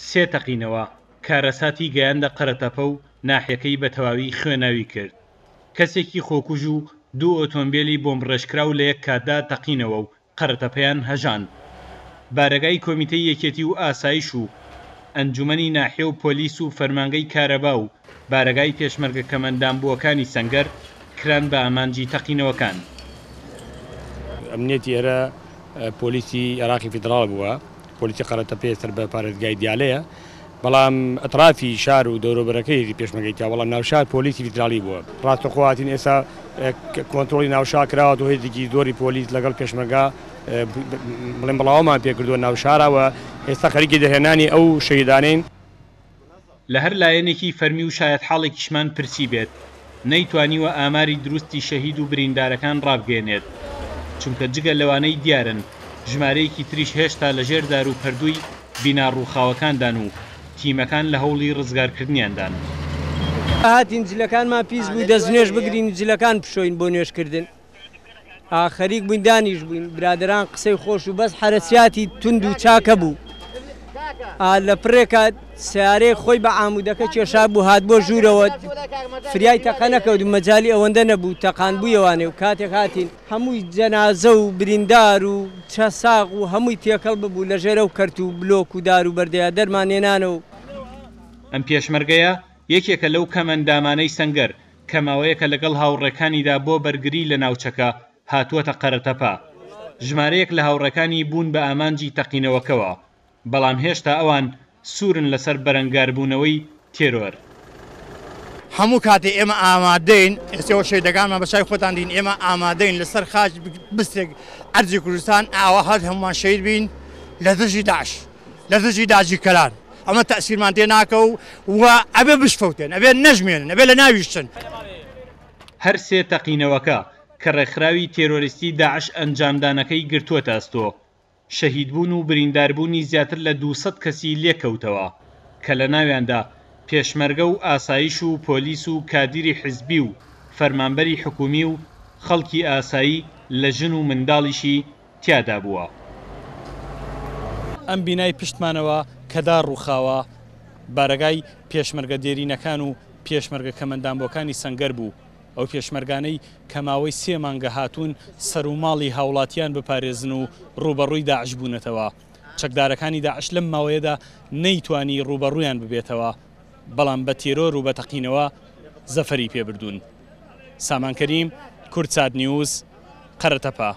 سێ تەقینەوە کارەساتی گەیاندە قەرەتەپە و ناحیەکەی بە تەواوی خوێناوی کرد. کەسێکی خۆکوژ و دوو ئۆتۆمبیلی بۆمبڕێژکراو لە یەک کاتدا تەقینەوە و قەرەتەپەیان هەژاند. بارگای کۆمیتەی یەکێتی و ئاسایش و ئەنجومەنی ناحیە و پۆلیس و فەرمانگەی کارەبا و بارگای پێشمەرگە کەمەندانبووەکانی سەنگەر کران بە ئامانجی تەقینەوەکان. ئەمنیەتی ئێرە پۆلیسی عێراقی فیدراڵ بووە، پۆلیسی قەرەتەپێ سەر بە پارێزگای دیالەیە، بەڵام ئەترافی شار و دەوروبەرەکەی پێشمەرگەیتیا، بەڵام ناوشار پۆلیسی فیدراڵی بووە. ڕاستەخواتین ئێستا کۆنتڕۆلی ناوشار کراوە و هێزێکی زۆری پۆلیس لەگەڵ پێشمەرگا بڵێن بڵاومان پێکردووە ناوشارەوە، ئێستا خەریکی دەهێنانی ئەو شەهیدانین. لە هەر لایەنێکی فەرمی و شایەت حاڵێکیشمان پرسی بێت نەیتوانیوە ئاماری دروستی شەهید و بریندارەکان ڕابگەێنێت، چونکە جگە لەوانەی دیارن ژمارەیەکی تریش هێشتا لەژێر دار و پەردووی بینا ڕووخاوەکاندان و تیمەکان لە هەوڵی ڕزگارکردنیاندان. هاتین جلەکانمان پیس بوو دەستنوێژ بگرین جلەکان بشۆین بۆ نوێشکردن. خەریک بووین دانیش بووین، برادران قسەی خۆش و بەس حرەسیاتی تند و چاکە بوو. لە پڕێکە سیارەی خۆی بە عامودەکە کێشا بوو هات بۆ ژوورەوە، فریای تەقە نەکەوت و مەجای ئەوەندە نەبوو تەقان بوویەوانێ و کاتێک هاتین هەمووی جەنازە و بریندار و چەساق و هەمووی تێکەڵ ببوو لە ژێرە و کەرت و بلۆک و دار و بەردەیە دەرمانێنانەوە. ئەم پێشمەرگەیە یەکێکە لەو کەمەندامانەی سەنگەر کە ماوەیەکە لەگەڵ هاوڕێکانیدا بۆ بەرگری لە ناوچەکە هاتووەتە قەرەتەپە. ژمارەیەک لە هاوڕێکانی بوون بە ئامانجی تەقینەوەکەوە، بەڵام هێشتا ئەوان سوورن لەسەر بەرەنگاربوونەوەی تێرۆر. هەموو کاتێ ئێمە ئامادەین، ئێستەوە شەیدەکانمان بەشای خۆتان دین، ئێمە ئامادەین لەسەر خاچ بستێک ئەرزی کوردستان ئاوا هەر هەمومان شەید بین لە دژی داعش، لە دژی داژی کەلان. ئەمە تەسیرمان تێ ناکە و ئەبێ بشفەوتێن، ئەبێ نەژمێنن، ئەبێ لە ناویشتن. هەر سێ تەقینەوەکە کە ڕێکخراوی تێرۆریستی داعش ئەنجامدانەکەی گرتووەتە ئەستۆ، شەهیدبوون و برینداربوونی زیاتر لە 200 کەسی لێکەوتەوە کە لە ناویاندا پێشمەرگە و ئاسایش و پۆلیس و کادیری حزبی و فەرمانبەری حکومی و خەڵکی ئاسایی لە ژن و منداڵیشی تیادا بووە. ئەم بینای پشتمانەوە کەدا ڕووخاوە بارگای پێشمەرگە دێرینەکان و پێشمەرگە کەمەندانبووەکانی سەنگەر بوو. ئەو پێشمەرگانەی کە ماوەی 3 مانگە هاتوون سەر و ماڵی هاوڵاتیان بپارێزن و ڕوبەڕووی داعش بوونەتەوە. چەکدارەکانی داعش لەم ماوەیەدا نەیتوانی ڕوبەڕوویان ببێتەوە، بەڵام بە تێرۆر و بە تەقینەوە زەفەری پێبردوون. سامان کەریم، کورد سات نیوز، قەرەتەپە.